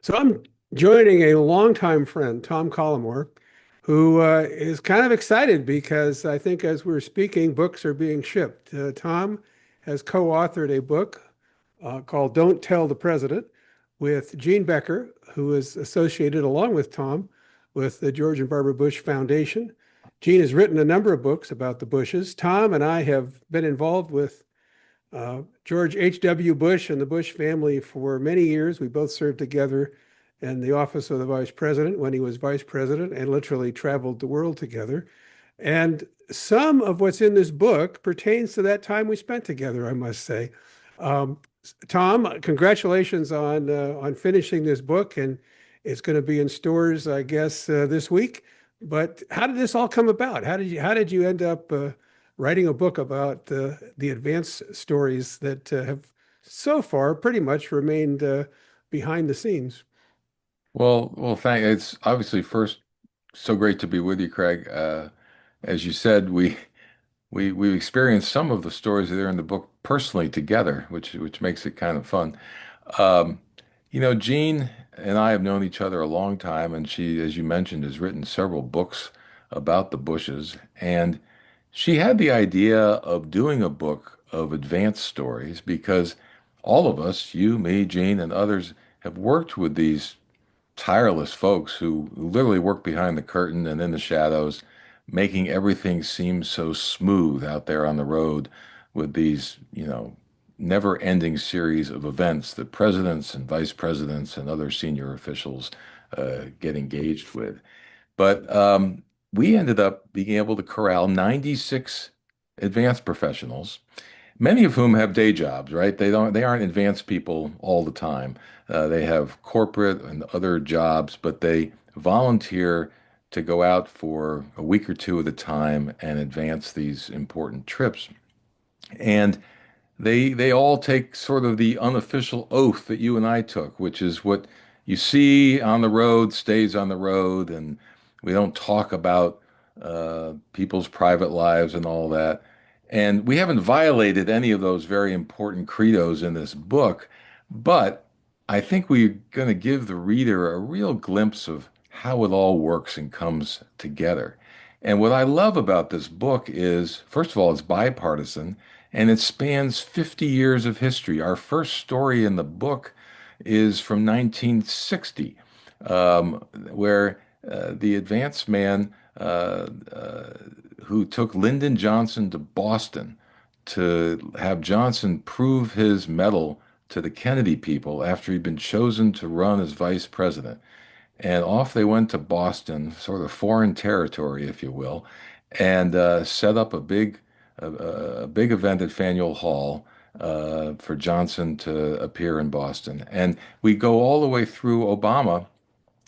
So I'm joining a longtime friend, Tom Collimore, who is kind of excited because I think as we're speaking, books are being shipped. Tom has co-authored a book called Don't Tell the President with Gene Becker, who is associated along with Tom with the George and Barbara Bush Foundation. Gene has written a number of books about the Bushes. Tom and I have been involved with George H.W. Bush and the Bush family for many years. We both served together in the office of the vice president when he was vice president and literally traveled the world together. And some of what's in this book pertains to that time we spent together, I must say. Um, Tom, congratulations on finishing this book, and it's going to be in stores, I guess, this week. But how did this all come about? How did you end up writing a book about the advanced stories that have so far pretty much remained behind the scenes? It's obviously first so great to be with you, Craig. As you said, we experienced some of the stories that are in the book personally together, which makes it kind of fun. Um, Jean and I have known each other a long time, and she, as you mentioned, has written several books about the Bushes. And she had the idea of doing a book of advanced stories because all of us, you, me, Jean, and others, have worked with these tireless folks who literally work behind the curtain and in the shadows, making everything seem so smooth out there on the road with these, never-ending series of events that presidents and vice presidents and other senior officials get engaged with. But we ended up being able to corral 96 advanced professionals, many of whom have day jobs, right? They aren't advanced people all the time. They have corporate and other jobs, but they volunteer to go out for a week or two at a time and advance these important trips. And they all take sort of the unofficial oath that you and I took, which is what you see on the road stays on the road, and we don't talk about people's private lives and all that. And we haven't violated any of those very important credos in this book, but I think we're going to give the reader a real glimpse of how it all works and comes together. And what I love about this book is, first of all, it's bipartisan and it spans 50 years of history. Our first story in the book is from 1960, where the advance man who took Lyndon Johnson to Boston to have Johnson prove his mettle to the Kennedy people after he'd been chosen to run as vice president. And off they went to Boston, sort of foreign territory, if you will, and set up a big event at Faneuil Hall for Johnson to appear in Boston. And we go all the way through Obama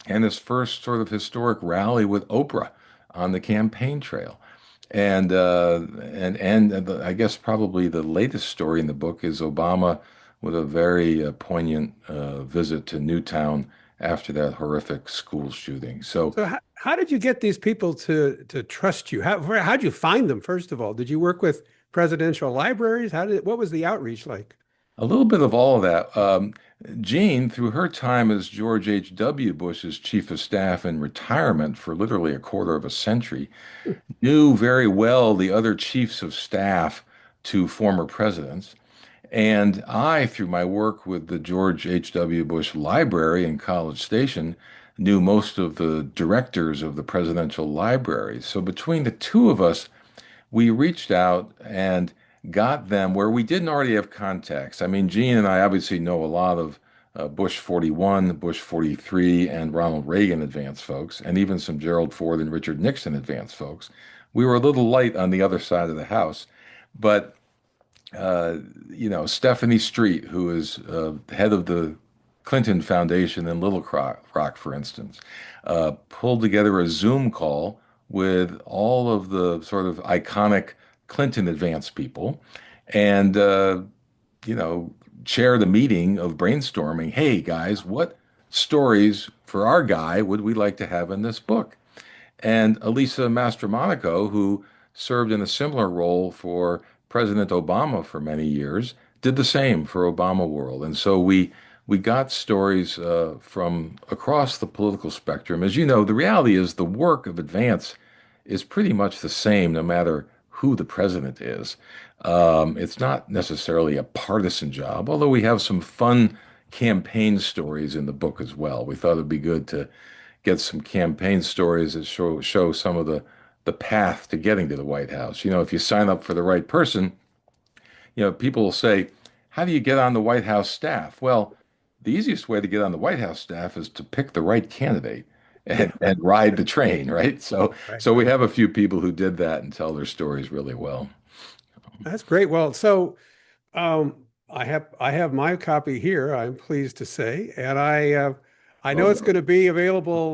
and his first sort of historic rally with Oprah on the campaign trail. And I guess probably the latest story in the book is Obama with a very poignant visit to Newtown after that horrific school shooting. So So how did you get these people to trust you? How'd you find them, first of all? Did you work with presidential libraries? What was the outreach like? a little bit of all of that. Jean, through her time as George H.W. Bush's chief of staff in retirement for literally a quarter of a century, knew very well the other chiefs of staff to former presidents. And I, through my work with the George H.W. Bush Library in College Station, knew most of the directors of the presidential library. So between the two of us, we reached out and got them where we didn't already have contacts. I mean, Gene and I obviously know a lot of Bush 41, Bush 43, and Ronald Reagan advance folks, and even some Gerald Ford and Richard Nixon advance folks. We were a little light on the other side of the house, but uh, Stephanie Street, who is head of the Clinton Foundation in Little Rock, for instance, pulled together a Zoom call with all of the sort of iconic Clinton advance people and, you know, chaired a meeting of brainstorming. Hey, guys, what stories for our guy would we like to have in this book? And Elisa Mastromonaco, who served in a similar role for President Obama for many years, did the same for Obama World. And so we got stories from across the political spectrum. As you know, the reality is the work of Advance is pretty much the same no matter who the president is. It's not necessarily a partisan job, although we have some fun campaign stories in the book as well. We thought it'd be good to get some campaign stories that show some of the path to getting to the White House. You know, if you sign up for the right person, people will say, how do you get on the White House staff? Well, the easiest way to get on the White House staff is to pick the right candidate Yeah, and ride the train, right? So, right. so we have a few people who did that and tell their stories really well. That's great. Well, so I have my copy here, I'm pleased to say, and I know it's Oh, going to be available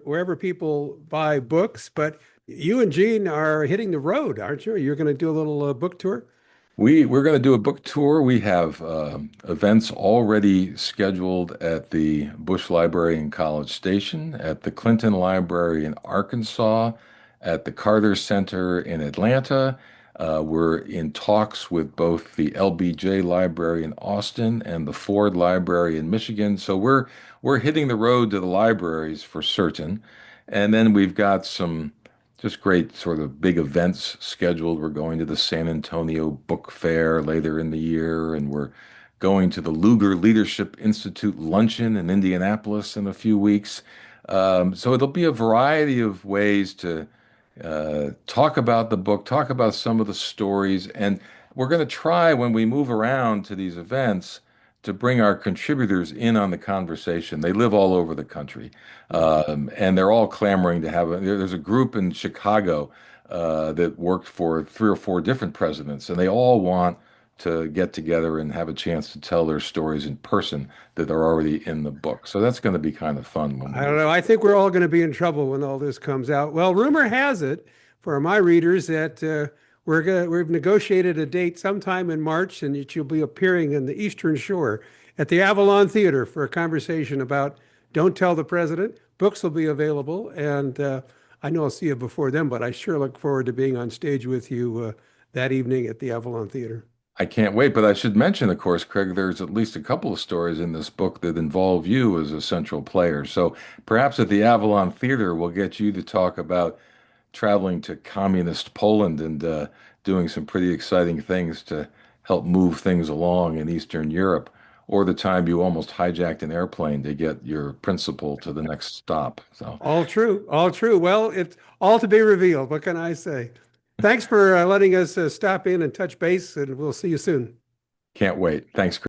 wherever people buy books, but you and Gene are hitting the road, aren't you? You're going to do a little book tour? we're going to do a book tour. We have events already scheduled at the Bush Library in College Station, at the Clinton Library in Arkansas, at the Carter Center in Atlanta. We're in talks with both the LBJ Library in Austin and the Ford Library in Michigan. So we're hitting the road to the libraries for certain. And then we've got some just great sort of big events scheduled. We're going to the San Antonio Book Fair later in the year, and we're going to the Lugar Leadership Institute luncheon in Indianapolis in a few weeks. So it'll be a variety of ways to talk about the book, talk about some of the stories, and we're going to try when we move around to these events to bring our contributors in on the conversation. They live all over the country, and they're all clamoring to have there's a group in Chicago that worked for three or four different presidents, and they all want to get together and have a chance to tell their stories in person that are already in the book. So that's going to be kind of fun when we I don't move. know. I think we're all going to be in trouble when all this comes out. Well, rumor has it for my readers that we've negotiated a date sometime in March, and that you'll be appearing in the Eastern Shore at the Avalon Theater for a conversation about "Don't Tell the President." Books will be available, and I know I'll see you before then, but I sure look forward to being on stage with you that evening at the Avalon Theater. I can't wait, but I should mention, of course, Craig, there's at least a couple of stories in this book that involve you as a central player. So perhaps at the Avalon Theater, we'll get you to talk about traveling to communist Poland and doing some pretty exciting things to help move things along in Eastern Europe, or the time you almost hijacked an airplane to get your principal to the next stop. So All true, all true. Well, it's all to be revealed. What can I say? Thanks for letting us stop in and touch base, and we'll see you soon. can't wait. Thanks, Craig.